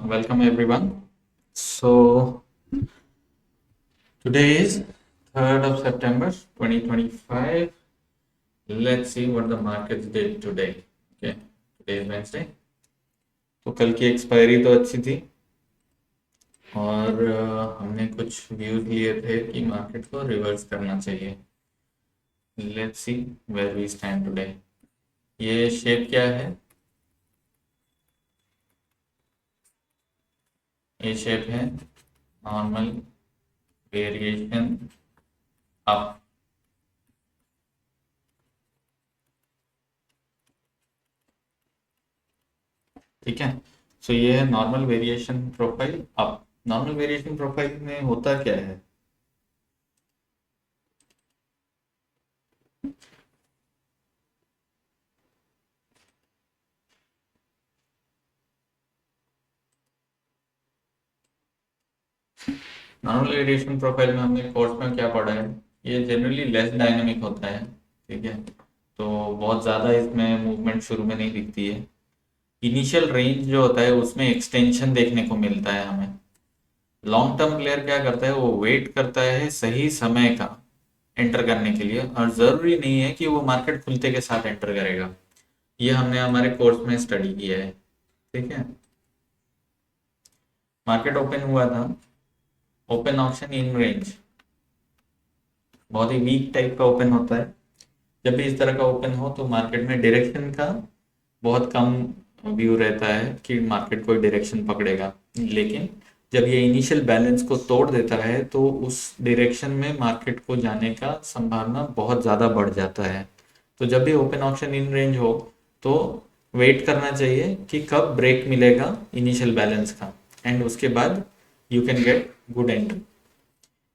Welcome everyone. So today is 3rd of September 2025. Let's see what the markets did today. Okay, today is Wednesday. तो कल की expiry तो अच्छी थी और हमने कुछ व्यूज लिए थे कि मार्केट को रिवर्स करना चाहिए. Let's see where we stand today. ये शेप क्या है? ये शेप है नॉर्मल वेरिएशन अप. ठीक है. सो ये है normal variation profile up. Normal variation profile में होता क्या है? नॉर्मल वेरिएशन प्रोफाइल में हमने कोर्स में क्या पढ़ा है? ये जनरली लेस डायनामिक होता है. ठीक है. तो बहुत ज़्यादा इसमें मूवमेंट शुरू में नहीं दिखती है. इनिशियल रेंज जो होता है उसमें एक्सटेंशन देखने को मिलता है हमें. लॉन्ग टर्म प्लेयर क्या करता है? वो वेट करता है सही समय का एंटर करने के लिए, और ज़रूरी नहीं है कि वो मार्केट खुलते के साथ एंटर करेगा. ये हमने हमारे कोर्स में स्टडी किया है. ठीक है. मार्केट ओपन हुआ था, ओपन ऑप्शन इन रेंज, बहुत ही वीक टाइप का ओपन होता है. जब भी इस तरह का ओपन हो तो मार्केट में डायरेक्शन का बहुत कम व्यू रहता है कि मार्केट कोई डायरेक्शन पकड़ेगा. लेकिन जब ये इनिशियल बैलेंस को तोड़ देता है तो उस डायरेक्शन में मार्केट को जाने का संभावना बहुत ज़्यादा बढ़ जाता है. तो जब भी ओपन ऑप्शन इन रेंज हो तो वेट करना चाहिए कि कब ब्रेक मिलेगा इनिशियल बैलेंस का, एंड उसके बाद you can get good entry.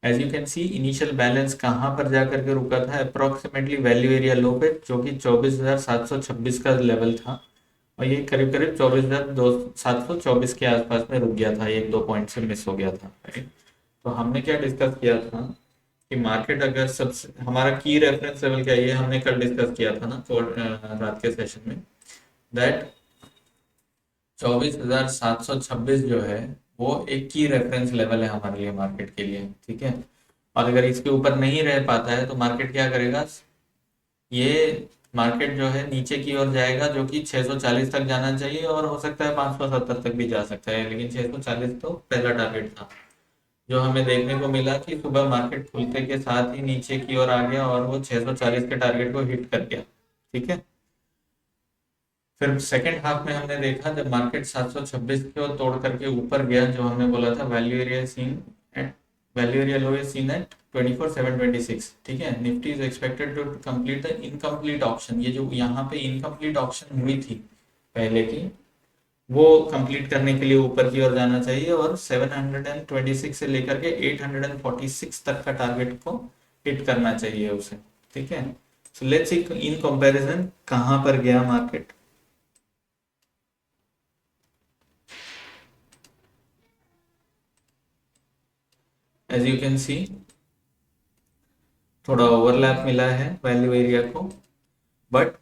As you can see initial balance कहाँ पर जाकर के रुका था? अप्रोक्सीमेटली वैल्यू एरिया लो पे, जो कि 24,726 का लेवल था, और ये करीब करीब 24,724 के आसपास में रुक गया था. एक दो पॉइंट से मिस हो गया था. राइट. तो हमने क्या डिस्कस किया था कि मार्केट अगर सबसे हमारा की रेफरेंस लेवल क्या है, ये हमने कल डिस्कस किया था ना रात के सेशन में, दैट 24,726 जो है वो एक की रेफरेंस लेवल है हमारे लिए मार्केट के लिए. ठीक है. और अगर इसके ऊपर नहीं रह पाता है तो मार्केट क्या करेगा? ये मार्केट जो है नीचे की ओर जाएगा, जो कि 640 तक जाना चाहिए, और हो सकता है 570 तक भी जा सकता है, लेकिन 640 तो पहला टारगेट था. जो हमें देखने को मिला कि सुबह मार्केट खुलते के साथ ही नीचे की ओर आ गया और वो 640 के टारगेट को हिट कर गया. ठीक है. फिर सेकेंड हाफ में हमने देखा जब मार्केट 726 की ओर तोड़ करके ऊपर गया, जो हमने बोला था value area seen at value area low is seen at 24,726. ठीक है. Nifty is expected to complete the incomplete option. ये जो यहाँ पे इनकम्प्लीट ऑप्शन हुई थी पहले की, वो कंप्लीट करने के लिए ऊपर की ओर जाना चाहिए, और 726 से लेकर के 846 तक का टारगेट को हिट करना चाहिए उसे. ठीक है. So let's see in comparison कहाँ पर गया market. As you can see थोड़ा ओवरलैप मिला है वैल्यू एरिया को, बट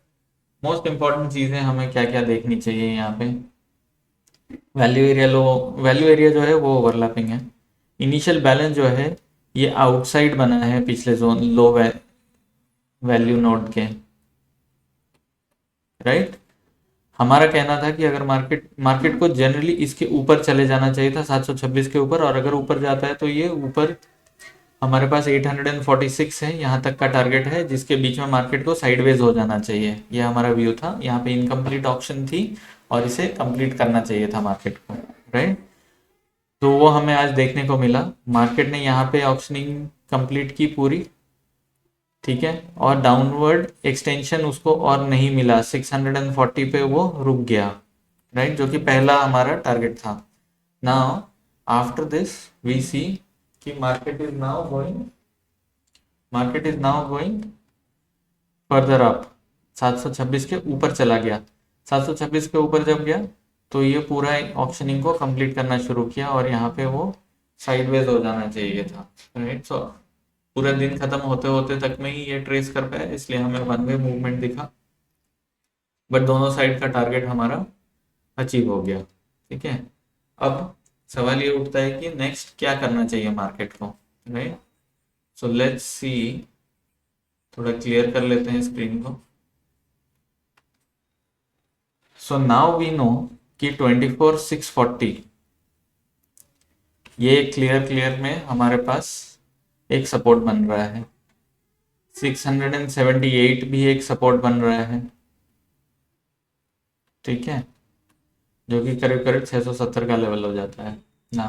मोस्ट इंपॉर्टेंट चीज़ें हमें क्या क्या देखनी चाहिए यहाँ पे. Value area low, value area जो है वो ओवरलैपिंग है. इनिशियल बैलेंस जो है ये आउटसाइड बना है पिछले जोन लो वैल्यू नोड के. राइट. हमारा कहना था कि अगर मार्केट मार्केट को जनरली इसके ऊपर चले जाना चाहिए था 726 के ऊपर, और अगर ऊपर जाता है तो ये ऊपर हमारे पास 846 है, यहाँ तक का टारगेट है, जिसके बीच में मार्केट को साइडवेज हो जाना चाहिए. ये हमारा व्यू था. यहाँ पे इनकम्प्लीट ऑप्शन थी और इसे कंप्लीट करना चाहिए था मार्केट को. राइट. तो वो हमें आज देखने को मिला. मार्केट ने यहाँ पे ऑप्शनिंग कंप्लीट की पूरी. ठीक है. और डाउनवर्ड एक्सटेंशन उसको और नहीं मिला, 640 पे वो रुक गया. राइट. जो कि पहला हमारा टारगेट था. नाउ आफ्टर दिस वी सी कि market is now going further up. 726 के ऊपर चला गया. 726 के ऊपर जब गया तो ये पूरा ऑप्शनिंग को कंप्लीट करना शुरू किया, और यहाँ पे वो साइडवेज हो जाना चाहिए था. राइट. सो पूरा दिन खत्म होते होते तक में ही ये ट्रेस कर पाया, इसलिए हमें वन वे मूवमेंट दिखा, बट दोनों साइड का टारगेट हमारा अचीव हो गया. ठीक है. अब सवाल ये उठता है कि नेक्स्ट क्या करना चाहिए मार्केट को, राइट? सो लेट्स सी, थोड़ा क्लियर कर लेते हैं स्क्रीन को। सो नाउ वी नो कि 24,640 ये क्लियर क्लियर में हमारे पास एक सपोर्ट बन रहा है। 678 भी एक सपोर्ट बन रहा है, ठीक है, जो कि करीब करीब 670 का लेवल हो जाता है ना।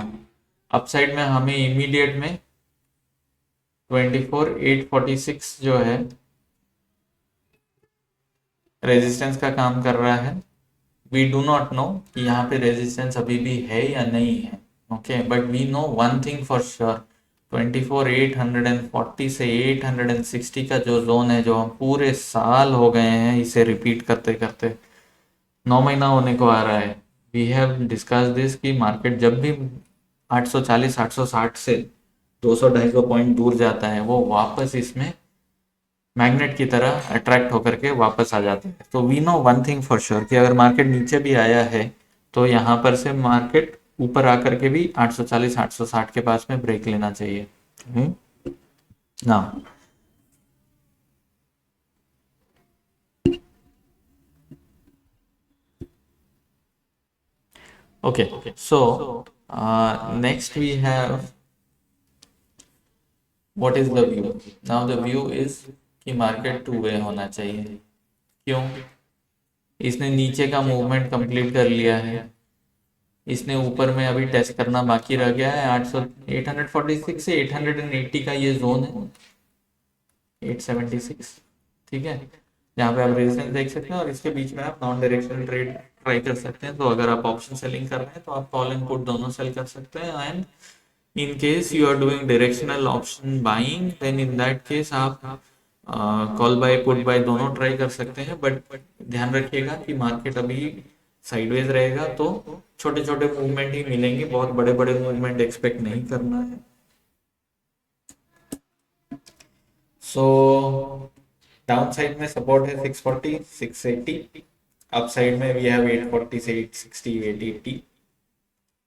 अपसाइड में हमें इमीडिएट में 24,846 जो है रेजिस्टेंस का काम कर रहा है। वी डू नॉट नो कि यहाँ पे रेजिस्टेंस अभी भी है या नहीं है, okay, but we know one thing for sure, 24,840 से 860 का जो जोन है, जो हम पूरे साल हो गए हैं इसे रिपीट करते करते, 9 महीना होने को आ रहा है। वी हैव डिस्कस दिस कि मार्केट जब भी 840 860 से 200-250 पॉइंट दूर जाता है, वो वापस इसमें मैग्नेट की तरह अट्रैक्ट होकर के वापस आ जाता है। तो we know one thing for sure कि अगर मार्केट नीचे भी आया है तो यहाँ पर से मार्केट ऊपर आकर के भी 840 860 के पास में ब्रेक लेना चाहिए ना। Okay, so next we have what is the view? Now the view is कि मार्केट टू वे होना चाहिए। क्यों? इसने नीचे का मूवमेंट कंप्लीट कर लिया है, इसने ऊपर में अभी टेस्ट करना बाकी रह गया है। 846 से 880 का ये जोन है, 876, ठीक है, जहाँ पे आप रेजिस्टेंस देख सकते हैं और इसके बीच में आप नॉन डायरेक्शनल ट्रेड ट्राई कर सकते हैं। तो अगर आप ऑप्शन सेलिंग कर रहे हैं तो आप कॉल एंड पुट दोनों सेल कर सकते हैं। And in case you are doing directional option buying, then in that case आप कॉल बाय पुट बाय दोनों ट्राई कर सकते हैं। बट ध्यान रखिएगा कि मार्केट अभी साइडवेज रहेगा तो छोटे छोटे मूवमेंट ही मिलेंगे, बहुत बड़े बड़े मूवमेंट एक्सपेक्ट नहीं करना है। सो डाउन साइड में सपोर्ट है 640 680, अप साइड में वी हैव 840 से 860 880।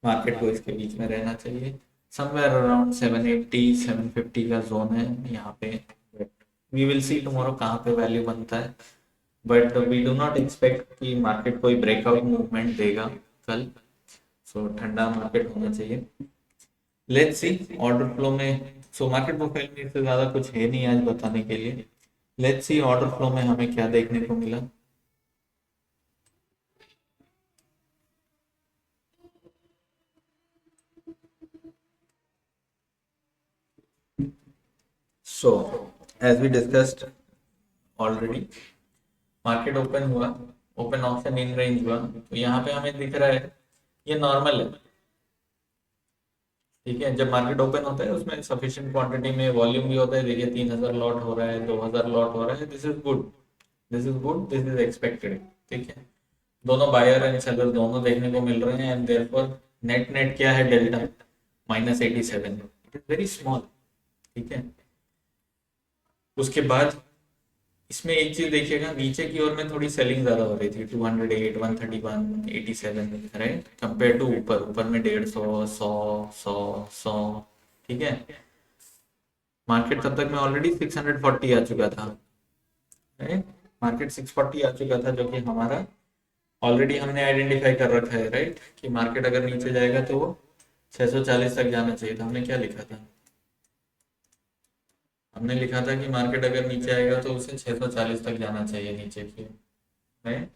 मार्केट को इसके बीच में रहना चाहिए, समवेयर अराउंड 780 750 का जोन है यहाँ पे। वी विल सी टुमारो कहाँ पे वैल्यू बनता है, but we do not expect कि मार्केट कोई ब्रेकआउट मूवमेंट देगा कल। सो ठंडा मार्केट होना चाहिए। लेट्स सी ऑर्डर फ्लो में। सो मार्केट प्रोफाइल में इससे ज़्यादा कुछ है नहीं आज बताने के लिए। लेट्स सी ऑर्डर फ्लो में हमें क्या देखने को मिला। So as we discussed already, market open हुआ, ओपन ऑप्शन इन रेंज हुआ, तो यहाँ पे हमें दिख रहा है ये नॉर्मल है, ठीक है। जब मार्केट ओपन होता है उसमें सफिशिएंट क्वांटिटी में वॉल्यूम भी होता है। देखिए 3,000 लॉट हो रहा है, 2,000 लॉट हो रहा है। This is good, this is good, this is expected, ठीक है। दोनों बायर एंड सेलर दोनों देखने को मिल रहे हैं एंड देयरफॉर नेट नेट क्या है, delta -87, it is very small, ठीक है। उसके बाद इसमें एक चीज देखिएगा, नीचे की ओर में थोड़ी सेलिंग ज्यादा हो रही थी, 208 131 87, राइट, कंपेयर टू ऊपर। ऊपर में 150 100 ठीक है। मार्केट तब तक में ऑलरेडी 640 आ चुका था, राइट। मार्केट 640 आ चुका था, जो कि हमारा ऑलरेडी हमने आइडेंटिफाई कर रखा है, राइट, कि मार्केट अगर नीचे जाएगा तो वो 640 तक जाना चाहिए था। हमने क्या लिखा था? हमने लिखा था कि मार्केट अगर नीचे आएगा तो उसे 640 तक जाना चाहिए नीचे की, right.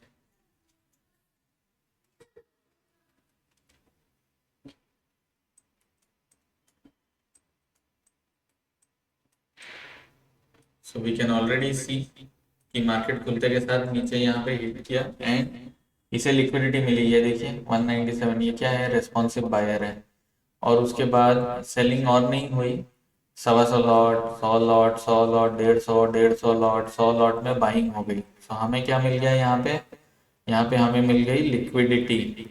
So we can already see कि मार्केट खुलते के साथ नीचे यहाँ पे हिट किया एंड इसे लिक्विडिटी मिली है। देखिए 197, ये क्या है, रेस्पॉन्सिव बायर है। और उसके बाद सेलिंग और नहीं हुई, 125 लॉट 100 लॉट 100 लॉट 150 लॉट में बाइंग हो गई। तो हमें क्या मिल गया यहाँ पे? यहाँ पे हमें मिल गई लिक्विडिटी,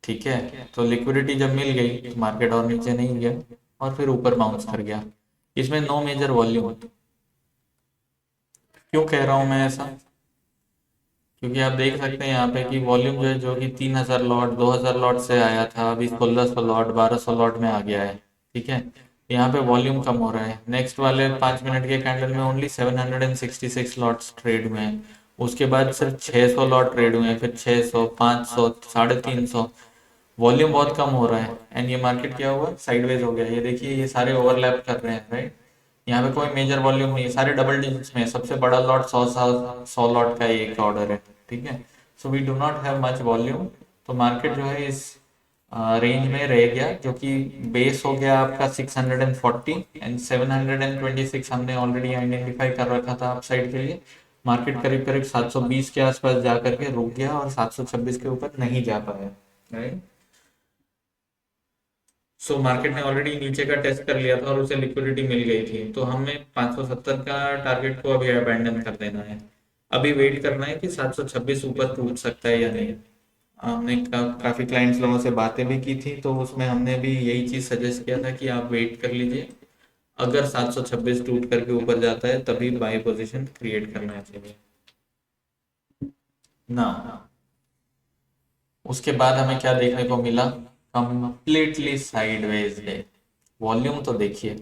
ठीक है। तो लिक्विडिटी जब मिल गई तो मार्केट और नीचे नहीं गया और फिर ऊपर बाउंस कर गया। इसमें नो मेजर वॉल्यूम। क्यों कह रहा हूं मैं ऐसा? क्योंकि आप देख सकते हैं यहाँ पे कि वॉल्यूम जो है, जो कि 3000 लॉट 2000 लॉट से आया था, अभी 1600 लॉट 1200 लॉट में आ गया है। ठीक है, यहाँ पे वॉल्यूम कम हो रहा है। नेक्स्ट वाले 5 मिनट के कैंडल में ओनली 766 लॉट्स ट्रेड हुए हैं। उसके बाद सिर्फ 600 लॉट ट्रेड हुए हैं, फिर 600 500 350। वॉल्यूम बहुत कम हो रहा है एंड ये मार्केट क्या हुआ, साइडवेज हो गया। ये देखिए, ये सारे ओवरलैप कर रहे हैं, राइट। यहाँ पे कोई मेजर वॉल्यूम नहीं है, सारे डबल डिजिट्स में है। सबसे बड़ा लॉट 100 लॉट का एक ऑर्डर है। ठीक है, so we do not have much volume. तो मार्केट जो है इस रेंज में रह गया, जो कि बेस हो गया आपका 640 एंड 726 हमने ऑलरेडी आइडेंटिफाई कर रखा था अपसाइड के लिए। मार्केट करीब करीब 720 के आसपास जा करके रुक गया और 726 के ऊपर नहीं जा पाया, राइट। सो मार्केट ने ऑलरेडी नीचे का टेस्ट कर लिया था और उसे लिक्विडिटी मिल गई थी, तो हमें 570 का टारगेट को अभी अबैंडन कर देना है। अभी वेट करना है कि 726 ऊपर टूट सकता है या नहीं। हमने काफ़ी क्लाइंट्स लोगों से बातें भी की थी, तो उसमें हमने भी यही चीज़ सजेस्ट किया था कि आप वेट कर लीजिए। अगर 726 टूट करके ऊपर जाता है तभी बाई पोजीशन क्रिएट करना चाहिए ना। उसके बाद हमें क्या देखने को मिला, कंप्लीटली साइडवेज डे। वॉल्यूम तो देखिए,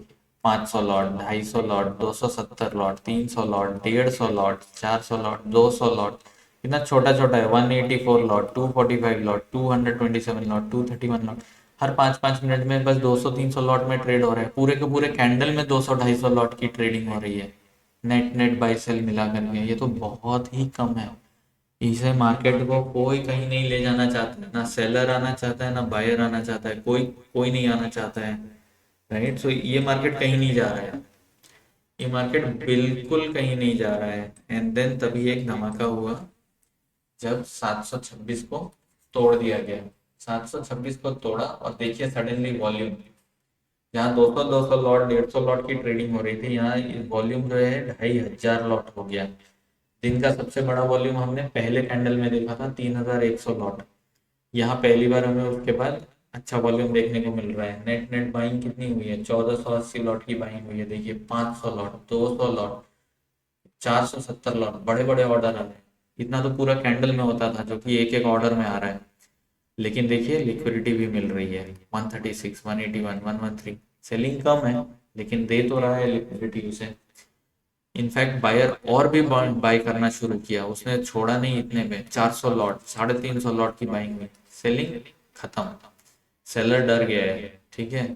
500 lot 250 lot 270 lot 300 lot 150 lot 400 lot 200 lot. इतना छोटा छोटा है, 184 लॉट 245 लॉट 227 लॉट 231 लॉट। हर 5-5 मिनट में बस 200-300 लॉट में ट्रेड हो रहा है। पूरे के पूरे कैंडल में 200-250 लॉट की ट्रेडिंग हो रही है, नेट नेट बाई सेल मिला करके। ये तो बहुत ही कम है। इसे मार्केट को कोई कहीं नहीं ले जाना चाहता है, ना सेलर आना चाहता है ना बायर आना चाहता है, कोई कोई नहीं आना चाहता है, राइट। सो ये मार्केट कहीं नहीं जा रहा है, ये मार्केट बिल्कुल कहीं नहीं जा रहा है। एंड देन तभी एक धमाका हुआ जब 726 को तोड़ दिया गया। 726 को तोड़ा और देखिए सडनली वॉल्यूम, जहाँ 200-200 लॉट 150 लॉट की ट्रेडिंग हो रही थी, यहाँ वॉल्यूम जो है 2500 लॉट हो गया। दिन का सबसे बड़ा वॉल्यूम हमने पहले कैंडल में देखा था 3100 लॉट। यहाँ पहली बार हमें उसके बाद अच्छा वॉल्यूम देखने को मिल रहा है। नेट नेट बाइंग कितनी हुई है, 1480 लॉट की बाइंग हुई है। देखिए 500 लॉट 200 लॉट 470 लॉट, बड़े बड़े ऑर्डर आ रहे हैं। इतना तो पूरा कैंडल में होता था, जो कि एक एक ऑर्डर में आ रहा है। लेकिन देखिए लिक्विडिटी भी मिल रही है, 136 181 113। सेलिंग कम है लेकिन दे तो रहा है लिक्विडिटी उसे। इनफैक्ट बायर और भी बाय करना शुरू किया, उसने छोड़ा नहीं। इतने में 400 लॉट 350 लॉट की बाइंग में सेलिंग खत्म। सेलर डर गया है, ठीक है।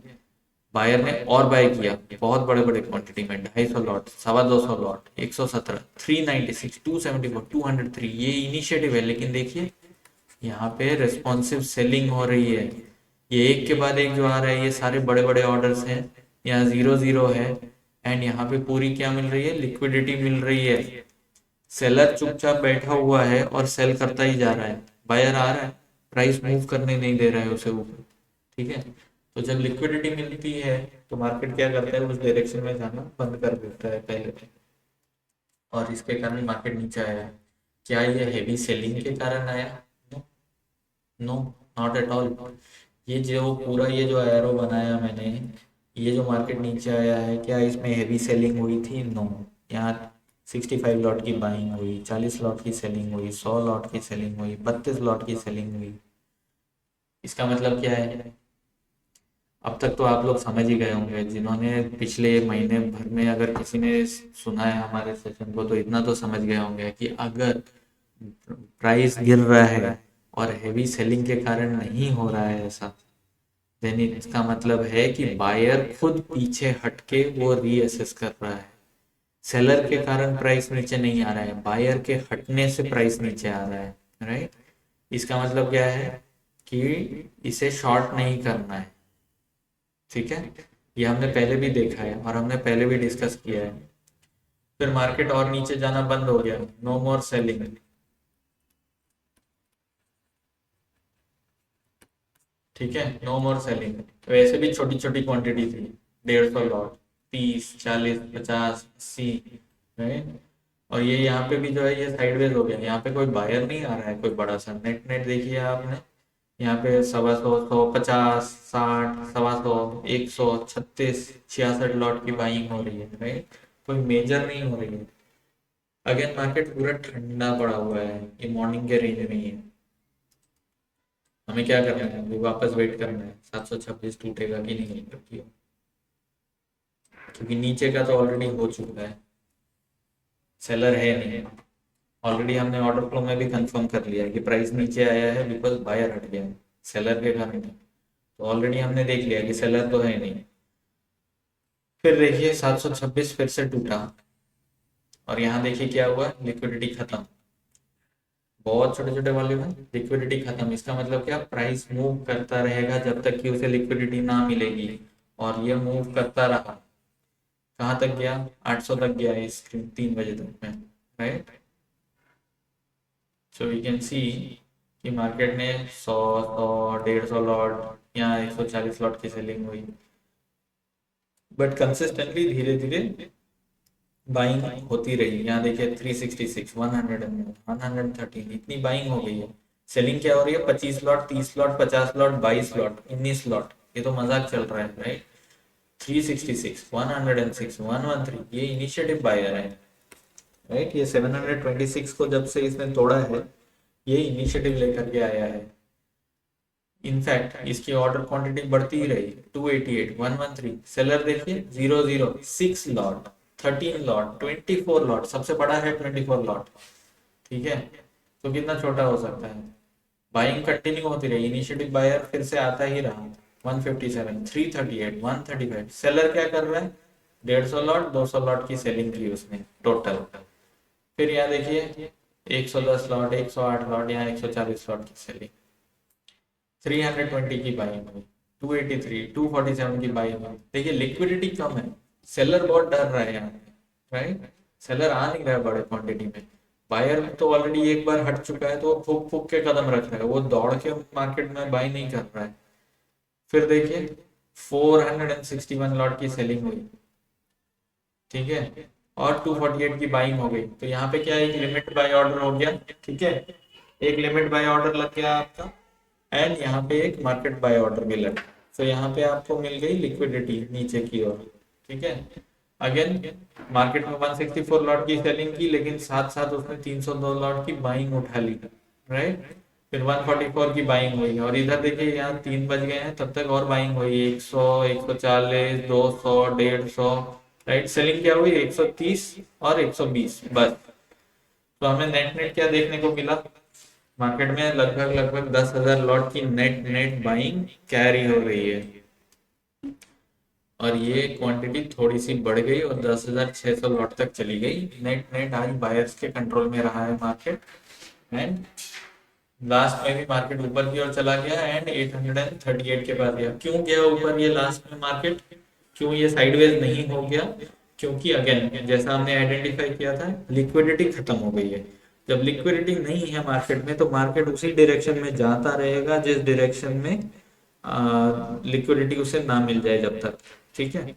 बायर ने और बाय किया बहुत बड़े बड़े क्वांटिटी में, 250 लॉट 225 लॉट 117 396 274 203। ये इनिशिएटिव है, लेकिन देखिए यहाँ पे रेस्पॉन्सिव सेलिंग हो रही है। ये एक के बाद एक जो आ रहा है, ये सारे बड़े बड़े ऑर्डर्स हैं। यहाँ 0-0 है एंड यहाँ पे पूरी क्या मिल रही है, लिक्विडिटी मिल रही है। सेलर चुपचाप बैठा हुआ है और सेल करता ही जा रहा है। बायर आ रहा है, प्राइस मूव करने नहीं दे रहा है उसे ऊपर, ठीक है। तो जब लिक्विडिटी मिलती है तो मार्केट क्या करता है, उस डायरेक्शन में जाना बंद कर देता है पहले से। और इसके कारण मार्केट नीचे आया है। क्या ये हैवी सेलिंग के कारण आया? No, not at all. ये जो पूरा ये जो एरो बनाया मैंने, ये जो मार्केट नीचे आया है, क्या इसमें हेवी सेलिंग हुई थी? नो। यहाँ 65 लॉट की बाइंग हुई, 40 लॉट की सेलिंग हुई, 100 लॉट की सेलिंग हुई, 32 लॉट की सेलिंग हुई। इसका मतलब क्या है? अब तक तो आप लोग समझ ही गए होंगे, जिन्होंने पिछले महीने भर में अगर किसी ने सुना है हमारे सेशन को, तो इतना तो समझ गए होंगे कि अगर प्राइस गिर रहा है और हेवी सेलिंग के कारण नहीं हो रहा है ऐसा, देन इसका मतलब है कि बायर खुद पीछे हटके वो रीअसेस कर रहा है। सेलर के कारण प्राइस नीचे नहीं आ रहा है, बायर के हटने से प्राइस नीचे आ रहा है, राइट। इसका मतलब क्या है कि इसे शॉर्ट नहीं करना है, ठीक है। ये हमने पहले भी देखा है और हमने पहले भी डिस्कस किया है। फिर मार्केट और नीचे जाना बंद हो गया, नो मोर सेलिंग, ठीक है, नो मोर सेलिंग। वैसे भी छोटी छोटी क्वांटिटी थी, 150 लॉट 30 40 50 80, राइट। और ये यहाँ पे भी जो है ये साइडवेज हो गया, यहाँ पे कोई बायर नहीं आ रहा है कोई बड़ा सा। नेट नेट देखिए आपने, यहाँ पे 125 150 60 125 136 66 लॉट की बाइंग हो रही है, राइट। कोई मेजर नहीं हो रही है। अगेन मार्केट पूरा ठंडा पड़ा हुआ है, ये मॉर्निंग के रेंज में ही है। हमें क्या करना है, अभी वापस वेट करना है 726 टूटेगा कि नहीं टूटेगा, क्योंकि नीचे का तो ऑलरेडी हो चुका है, सेलर है नहीं। ऑलरेडी हमने ऑर्डर फ्लो में भी कंफर्म कर लिया है कि प्राइस नीचे आया है बिकॉज बायर हट गया है, सेलर के कारण नहीं। तो ऑलरेडी हमने देख लिया कि सेलर तो है नहीं। फिर देखिए 726 फिर से टूटा, और यहाँ देखिए क्या हुआ, लिक्विडिटी खत्म। बहुत छोटे छोटे वॉल्यूम है, लिक्विडिटी खत्म। इसका मतलब क्या, प्राइस मूव करता रहेगा जब तक कि उसे लिक्विडिटी ना मिलेगी, और ये मूव करता रहा। कहाँ तक गया, 800 तक गया इस 3 बजे तक में, right. So we can see कि मार्केट ने 100 लॉट या 140 लॉट की सेलिंग हुई, बट कंसिस्टेंटली धीरे धीरे बाइंग होती रही। यहाँ देखिए 366, 100, 113, इतनी बाइंग हो गई है। सेलिंग क्या हो रही है, 25 lot, 30 lot, 50 lot, 22 lot, 19 lot, ये तो मजाक चल रहा है, राइट। 366, 106, 113, ये इनिशिएटिव बायर है, राइट। ये 726 को जब से इसने तोड़ा है, ये इनिशिएटिव लेकर के आया है। इनफैक्ट इसकी ऑर्डर क्वांटिटी बढ़ती ही रही, 288, 113। सेलर देखिए 00, 6 लॉट, 13 लॉट, 24 लॉट, सबसे बड़ा है 24 लॉट, ठीक है। तो कितना छोटा हो सकता है। बाइंग कंटिन्यू होती रही, इनिशिएटिव बायर फिर से आता ही रहा। 157, 338, 135। सेलर क्या कर रहा है, 150 लॉट, 200 लॉट की सेलिंग की उसने टोटल। फिर यहाँ देखिए 110 लॉट, 108 लॉट, यहाँ 140 लॉट की सेलिंग। 320 की बाइंग हुई, 283, 247 की बाइंग हुई। देखिए लिक्विडिटी कम है, सेलर बहुत डर रहा है यहाँ पे, राइट। सेलर आ नहीं रहा है बड़े क्वांटिटी में। बायर तो ऑलरेडी एक बार हट चुका है, तो वो फूक फूक के कदम रख रहा है, वो दौड़ के मार्केट में बाई नहीं कर रहा है। फिर देखिए 461 लॉट की सेलिंग हुई, ठीक है, और 248 की बाइंग हो गई। तो यहाँ पे क्या, एक लिमिट बाय ऑर्डर हो गया, ठीक है, एक लिमिट बाय ऑर्डर लग गया आपका, एंड यहाँ पे एक मार्केट बाय ऑर्डर भी लगा। तो यहाँ पे आपको मिल गई लिक्विडिटी नीचे की ओर, ठीक है। अगेन मार्केट में 164 लॉट की सेलिंग की, लेकिन साथ साथ उसने 302 लॉट की बाइंग उठा ली, राइट। फिर 144 की बाइंग हुई, और इधर देखिए यहाँ 3 बज गए हैं, तब तक और बाइंग हुई 100, 140, 200, 150, राइट। सेलिंग क्या हुई 130 और 120 बस। तो हमें नेट नेट क्या देखने को मिला, मार्केट में लगभग लगभग 10,000 लॉट की नेट नेट बाइंग कैरी हो रही है, और ये क्वांटिटी थोड़ी सी बढ़ गई और 10,600 लॉट तक चली गई। नेट नेट आज बायर्स के कंट्रोल में रहा है मार्केट, एंड लास्ट में भी मार्केट ऊपर की ओर चला गया एंड 838 के पास गया। क्यों गया ऊपर ये लास्ट में मार्केट, क्यों ये साइडवेज नहीं हो गया, क्योंकि अगेन जैसा हमने आइडेंटिफाई किया था, लिक्विडिटी खत्म हो गई है। जब लिक्विडिटी नहीं है मार्केट में, तो मार्केट उसी डायरेक्शन में जाता रहेगा जिस डायरेक्शन में लिक्विडिटी उसे ना मिल जाए जब तक, ठीक है।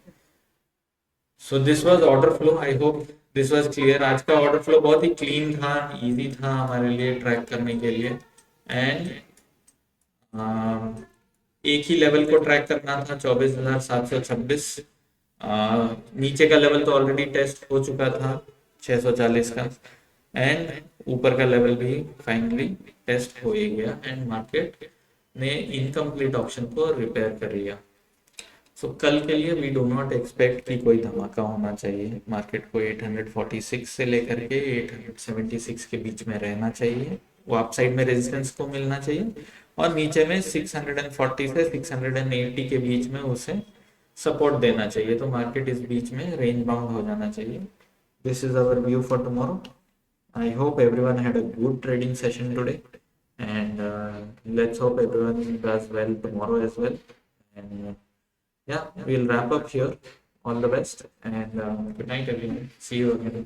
So this was order flow, I hope this was clear. आज का ऑर्डर फ्लो बहुत ही क्लीन था, इजी था हमारे लिए ट्रैक करने के लिए, एंड एक ही लेवल को ट्रैक करना था, 24,726। नीचे का लेवल तो ऑलरेडी टेस्ट हो चुका था 640 का, एंड ऊपर का लेवल भी फाइनली टेस्ट हो ही गया, एंड मार्केट ने इनकम्प्लीट ऑप्शन को रिपेयर कर लिया। सो कल के लिए वी डू नॉट एक्सपेक्ट कि कोई धमाका होना चाहिए। मार्केट को 846 से लेकर के 876 के बीच में रहना चाहिए, वो अप साइड में रेजिस्टेंस को मिलना चाहिए, और नीचे में 640 से 680 के बीच में उसे सपोर्ट देना चाहिए। तो मार्केट इस बीच में रेंज बाउंड हो जाना चाहिए। This is our view for tomorrow. I hope everyone had a good trading session today, and let's hope everyone does well tomorrow as well. And yeah, we'll wrap up here. All the best, and good night, everyone. See you again.